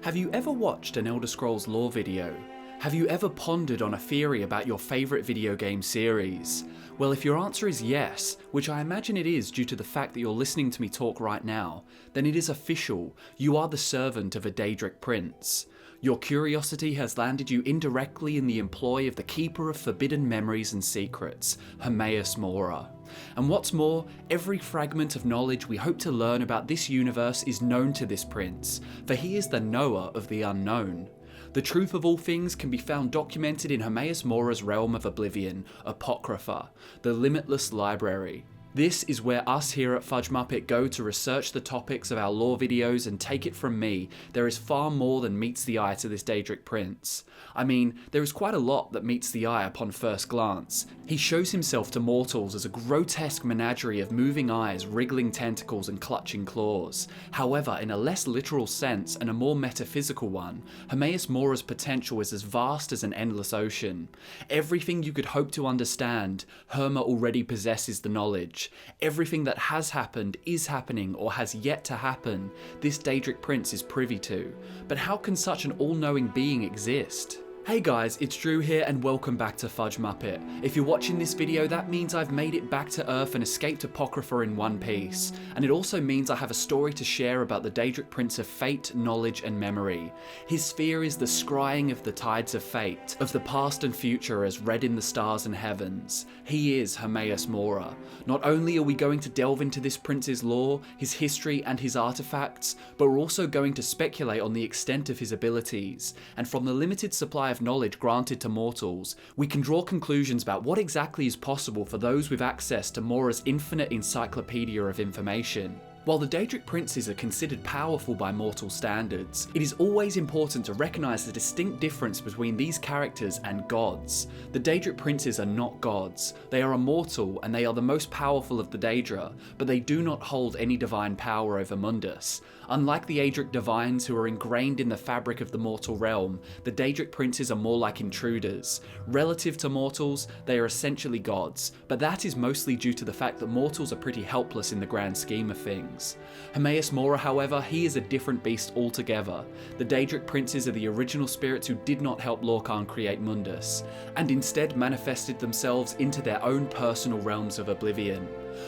Have you ever watched an Elder Scrolls lore video? Have you ever pondered on a theory about your favourite video game series? Well, if your answer is yes, which I imagine it is due to the fact that you're listening to me talk right now, then it is official, you are the servant of a Daedric prince. Your curiosity has landed you indirectly in the employ of the Keeper of Forbidden Memories and Secrets, Hermaeus Mora. And what's more, every fragment of knowledge we hope to learn about this universe is known to this prince, for he is the knower of the unknown. The truth of all things can be found documented in Hermaeus Mora's realm of Oblivion, Apocrypha, the limitless library. This is where us here at FudgeMuppet go to research the topics of our lore videos, and take it from me, there is far more than meets the eye to this Daedric prince. I mean, there is quite a lot that meets the eye upon first glance. He shows himself to mortals as a grotesque menagerie of moving eyes, wriggling tentacles and clutching claws. However, in a less literal sense and a more metaphysical one, Hermaeus Mora's potential is as vast as an endless ocean. Everything you could hope to understand, Herma already possesses the knowledge. Everything that has happened, is happening, or has yet to happen, this Daedric prince is privy to. But how can such an all-knowing being exist? Hey guys, it's Drew here and welcome back to FudgeMuppet. If you're watching this video, that means I've made it back to Earth and escaped Apocrypha in one piece. And it also means I have a story to share about the Daedric Prince of fate, knowledge and memory. His sphere is the scrying of the tides of fate, of the past and future as read in the stars and heavens. He is Hermaeus Mora. Not only are we going to delve into this prince's lore, his history and his artifacts, but we're also going to speculate on the extent of his abilities. And from the limited supply of knowledge granted to mortals, we can draw conclusions about what exactly is possible for those with access to Mora's infinite encyclopedia of information. While the Daedric princes are considered powerful by mortal standards, it is always important to recognise the distinct difference between these characters and gods. The Daedric princes are not gods. They are immortal and they are the most powerful of the Daedra, but they do not hold any divine power over Mundus. Unlike the Daedric divines who are ingrained in the fabric of the mortal realm, the Daedric princes are more like intruders. Relative to mortals, they are essentially gods, but that is mostly due to the fact that mortals are pretty helpless in the grand scheme of things. Hermaeus Mora, however, he is a different beast altogether. The Daedric princes are the original spirits who did not help Lorkhan create Mundus, and instead manifested themselves into their own personal realms of oblivion.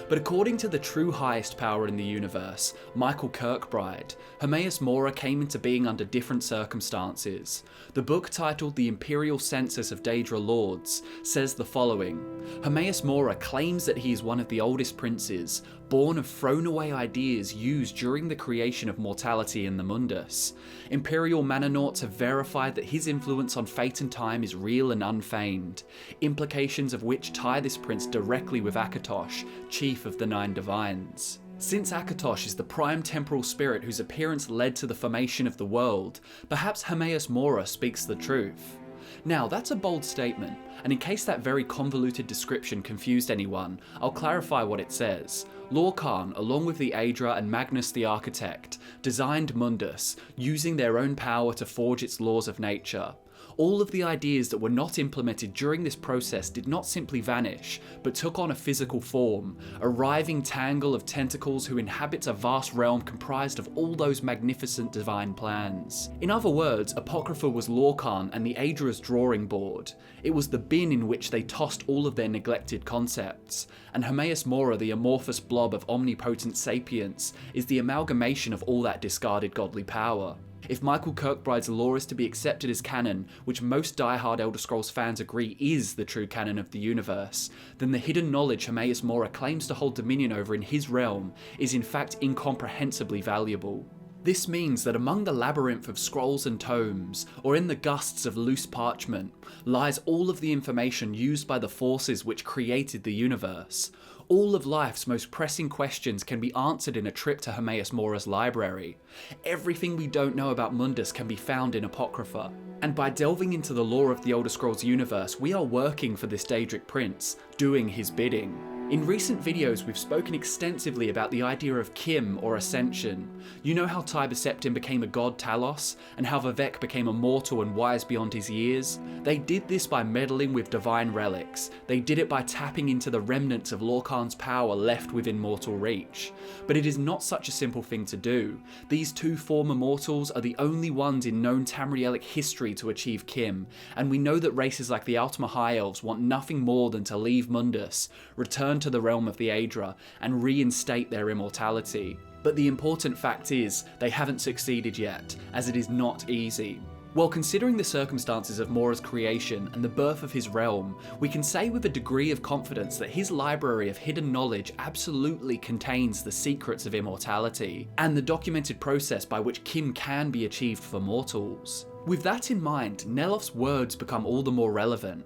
But according to the true highest power in the universe, Michael Kirkbride, Hermaeus Mora came into being under different circumstances. The book titled The Imperial Census of Daedra Lords says the following: Hermaeus Mora claims that he is one of the oldest princes, born of thrown away ideas used during the creation of mortality in the Mundus. Imperial Manonauts have verified that his influence on fate and time is real and unfeigned, implications of which tie this prince directly with Akatosh, chief of the Nine Divines. Since Akatosh is the prime temporal spirit whose appearance led to the formation of the world, perhaps Hermaeus Mora speaks the truth. Now, that's a bold statement, and in case that very convoluted description confused anyone, I'll clarify what it says. Lorkhan, along with the Daedra and Magnus the Architect, designed Mundus, using their own power to forge its laws of nature. All of the ideas that were not implemented during this process did not simply vanish, but took on a physical form, a writhing tangle of tentacles who inhabits a vast realm comprised of all those magnificent divine plans. In other words, Apocrypha was Lorkhan and the Daedra's drawing board. It was the bin in which they tossed all of their neglected concepts, and Hermaeus Mora, the amorphous blob of omnipotent sapience, is the amalgamation of all that discarded godly power. If Michael Kirkbride's lore is to be accepted as canon, which most die-hard Elder Scrolls fans agree is the true canon of the universe, then the hidden knowledge Hermaeus Mora claims to hold dominion over in his realm is in fact incomprehensibly valuable. This means that among the labyrinth of scrolls and tomes, or in the gusts of loose parchment, lies all of the information used by the forces which created the universe. All of life's most pressing questions can be answered in a trip to Hermaeus Mora's library. Everything we don't know about Mundus can be found in Apocrypha. And by delving into the lore of the Elder Scrolls universe, we are working for this Daedric prince, doing his bidding. In recent videos, we've spoken extensively about the idea of CHIM, or ascension. You know how Tiber Septim became a god Talos, and how Vivek became immortal and wise beyond his years? They did this by meddling with divine relics. They did it by tapping into the remnants of Lorkhan's power left within mortal reach. But it is not such a simple thing to do. These two former mortals are the only ones in known Tamrielic history to achieve CHIM, and we know that races like the Altmer High Elves want nothing more than to leave Mundus, return to the realm of the Aedra, and reinstate their immortality. But the important fact is, they haven't succeeded yet, as it is not easy. Well, considering the circumstances of Mora's creation and the birth of his realm, we can say with a degree of confidence that his library of hidden knowledge absolutely contains the secrets of immortality, and the documented process by which CHIM can be achieved for mortals. With that in mind, Nelof's words become all the more relevant.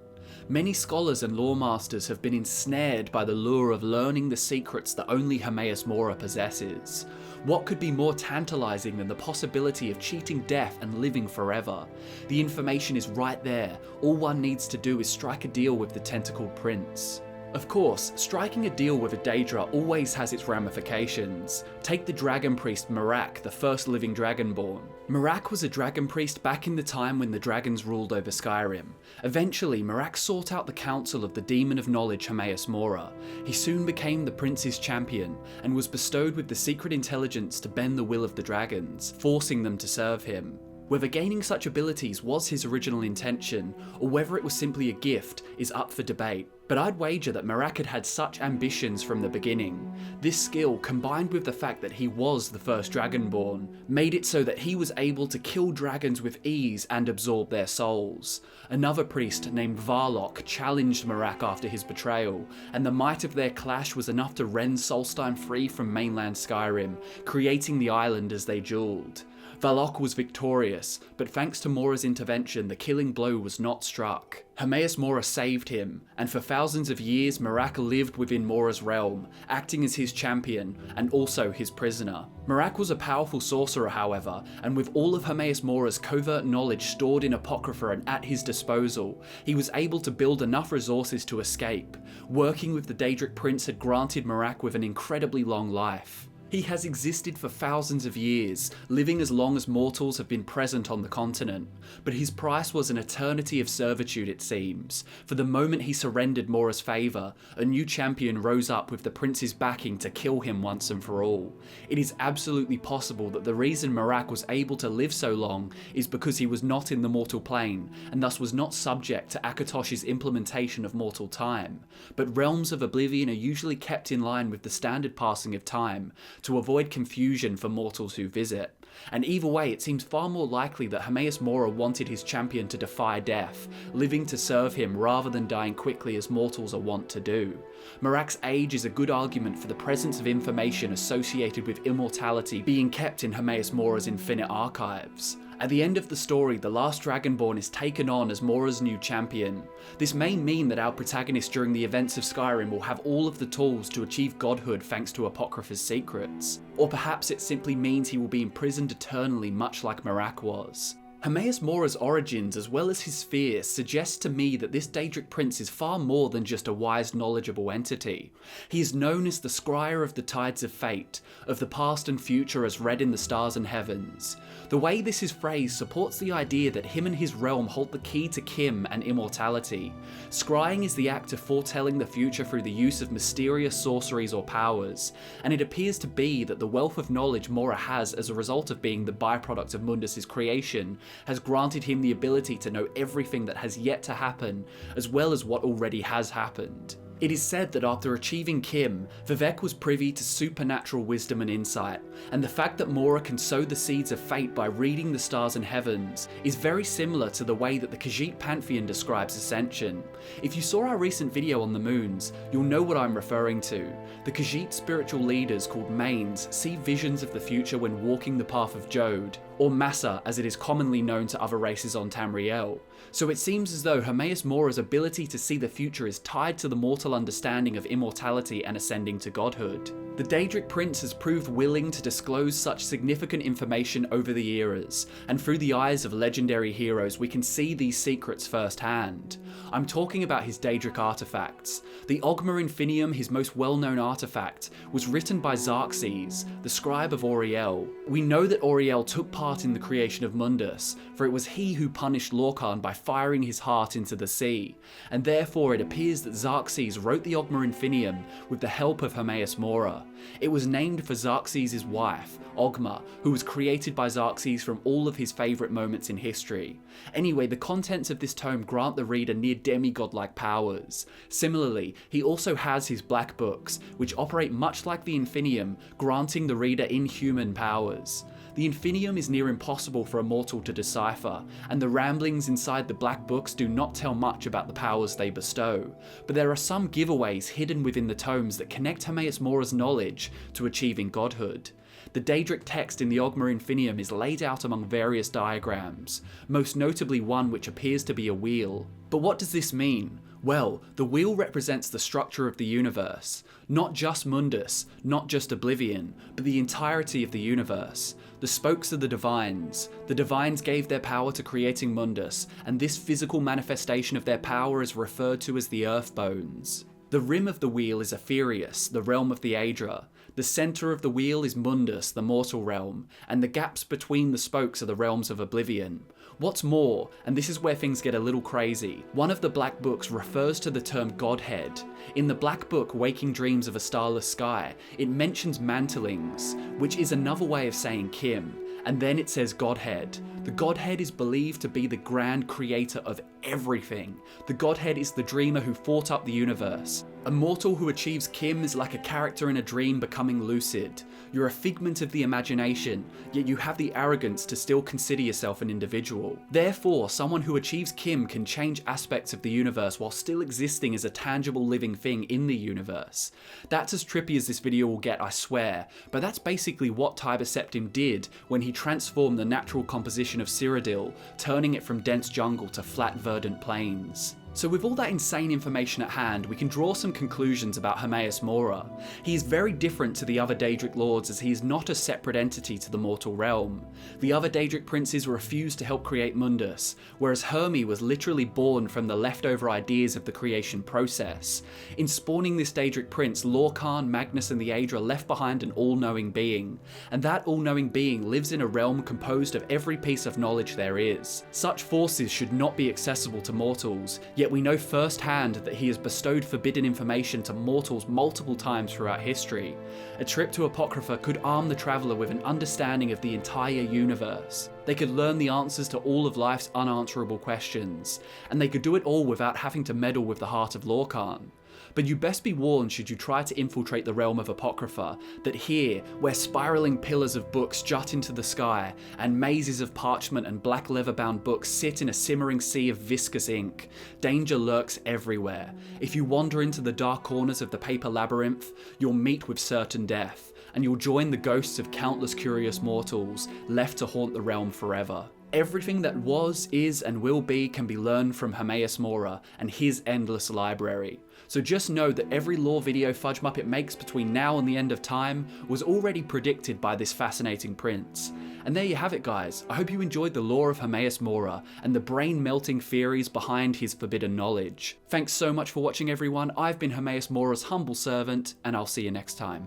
Many scholars and lore masters have been ensnared by the lure of learning the secrets that only Hermaeus Mora possesses. What could be more tantalizing than the possibility of cheating death and living forever? The information is right there. All one needs to do is strike a deal with the tentacled prince. Of course, striking a deal with a Daedra always has its ramifications. Take the dragon priest Miraak, the first living dragonborn. Miraak was a dragon priest back in the time when the dragons ruled over Skyrim. Eventually, Miraak sought out the counsel of the demon of knowledge Hermaeus Mora. He soon became the prince's champion, and was bestowed with the secret intelligence to bend the will of the dragons, forcing them to serve him. Whether gaining such abilities was his original intention, or whether it was simply a gift, is up for debate. But I'd wager that Miraak had such ambitions from the beginning. This skill, combined with the fact that he was the first Dragonborn, made it so that he was able to kill dragons with ease and absorb their souls. Another priest named Varlock challenged Miraak after his betrayal, and the might of their clash was enough to rend Solstheim free from mainland Skyrim, creating the island as they duelled. Varlock was victorious, but thanks to Mora's intervention, the killing blow was not struck. Hermaeus Mora saved him, and for thousands of years Miraak lived within Mora's realm, acting as his champion, and also his prisoner. Miraak was a powerful sorcerer, however, and with all of Hermaeus Mora's covert knowledge stored in Apocrypha and at his disposal, he was able to build enough resources to escape. Working with the Daedric prince had granted Miraak with an incredibly long life. He has existed for thousands of years, living as long as mortals have been present on the continent, but his price was an eternity of servitude, it seems. For the moment he surrendered Mora's favour, a new champion rose up with the prince's backing to kill him once and for all. It is absolutely possible that the reason Miraak was able to live so long is because he was not in the mortal plane, and thus was not subject to Akatosh's implementation of mortal time. But realms of Oblivion are usually kept in line with the standard passing of time, to avoid confusion for mortals who visit. And either way, it seems far more likely that Hermaeus Mora wanted his champion to defy death, living to serve him rather than dying quickly as mortals are wont to do. Miraak's age is a good argument for the presence of information associated with immortality being kept in Hermaeus Mora's infinite archives. At the end of the story, the last Dragonborn is taken on as Mora's new champion. This may mean that our protagonist during the events of Skyrim will have all of the tools to achieve godhood thanks to Apocrypha's secrets. Or perhaps it simply means he will be imprisoned eternally, much like Miraak was. Hermaeus Mora's origins, as well as his fear, suggests to me that this Daedric prince is far more than just a wise, knowledgeable entity. He is known as the scryer of the tides of fate, of the past and future as read in the stars and heavens. The way this is phrased supports the idea that him and his realm hold the key to CHIM and immortality. Scrying is the act of foretelling the future through the use of mysterious sorceries or powers, and it appears to be that the wealth of knowledge Mora has as a result of being the byproduct of Mundus's creation has granted him the ability to know everything that has yet to happen, as well as what already has happened. It is said that after achieving CHIM, Vivek was privy to supernatural wisdom and insight, and the fact that Mora can sow the seeds of fate by reading the stars and heavens is very similar to the way that the Khajiit Pantheon describes ascension. If you saw our recent video on the moons, you'll know what I'm referring to. The Khajiit spiritual leaders called Mains see visions of the future when walking the path of Jode, or Massa as it is commonly known to other races on Tamriel. So it seems as though Hermaeus Mora's ability to see the future is tied to the mortal understanding of immortality and ascending to godhood. The Daedric Prince has proved willing to disclose such significant information over the eras, and through the eyes of legendary heroes we can see these secrets firsthand. I'm talking about his Daedric artifacts. The Oghma Infinium, his most well-known artifact, was written by Xerxes, the scribe of Auriel. We know that Auriel took part in the creation of Mundus, for it was he who punished Lorkhan by firing his heart into the sea, and therefore it appears that Xerxes wrote the Oghma Infinium with the help of Hermaeus Mora. It was named for Xerxes' wife, Oghma, who was created by Xerxes from all of his favourite moments in history. Anyway, the contents of this tome grant the reader near demigod-like powers. Similarly, he also has his black books, which operate much like the Infinium, granting the reader inhuman powers. The Infinium is near impossible for a mortal to decipher, and the ramblings inside the black books do not tell much about the powers they bestow, but there are some giveaways hidden within the tomes that connect Hermaeus Mora's knowledge to achieving godhood. The Daedric text in the Oghma Infinium is laid out among various diagrams, most notably one which appears to be a wheel. But what does this mean? Well, the wheel represents the structure of the universe. Not just Mundus, not just Oblivion, but the entirety of the universe. The spokes are the divines. The divines gave their power to creating Mundus, and this physical manifestation of their power is referred to as the Earth Bones. The rim of the wheel is Aetherius, the realm of the Aedra. The centre of the wheel is Mundus, the mortal realm, and the gaps between the spokes are the realms of Oblivion. What's more, and this is where things get a little crazy, one of the Black Books refers to the term Godhead. In the Black Book, Waking Dreams of a Starless Sky, it mentions mantlings, which is another way of saying CHIM, and then it says Godhead. The Godhead is believed to be the grand creator of everything. The Godhead is the dreamer who thought up the universe. A mortal who achieves CHIM is like a character in a dream becoming lucid. You're a figment of the imagination, yet you have the arrogance to still consider yourself an individual. Therefore, someone who achieves CHIM can change aspects of the universe while still existing as a tangible living thing in the universe. That's as trippy as this video will get, I swear, but that's basically what Tiber Septim did when he transformed the natural composition of Cyrodiil, turning it from dense jungle to flat verdant plains. So with all that insane information at hand, we can draw some conclusions about Hermaeus Mora. He is very different to the other Daedric lords as he is not a separate entity to the mortal realm. The other Daedric princes refused to help create Mundus, whereas Hermes was literally born from the leftover ideas of the creation process. In spawning this Daedric prince, Lorkhan, Magnus and the Aedra left behind an all-knowing being, and that all-knowing being lives in a realm composed of every piece of knowledge there is. Such forces should not be accessible to mortals, yet we know firsthand that he has bestowed forbidden information to mortals multiple times throughout history. A trip to Apocrypha could arm the traveller with an understanding of the entire universe. They could learn the answers to all of life's unanswerable questions, and they could do it all without having to meddle with the heart of Lorkhan. But you best be warned should you try to infiltrate the realm of Apocrypha, that here, where spiralling pillars of books jut into the sky, and mazes of parchment and black leather-bound books sit in a simmering sea of viscous ink, danger lurks everywhere. If you wander into the dark corners of the paper labyrinth, you'll meet with certain death, and you'll join the ghosts of countless curious mortals, left to haunt the realm forever. Everything that was, is, and will be can be learned from Hermaeus Mora and his endless library. So just know that every lore video FudgeMuppet makes between now and the end of time was already predicted by this fascinating prince. And there you have it, guys. I hope you enjoyed the lore of Hermaeus Mora and the brain-melting theories behind his forbidden knowledge. Thanks so much for watching, everyone. I've been Hermaeus Mora's humble servant, and I'll see you next time.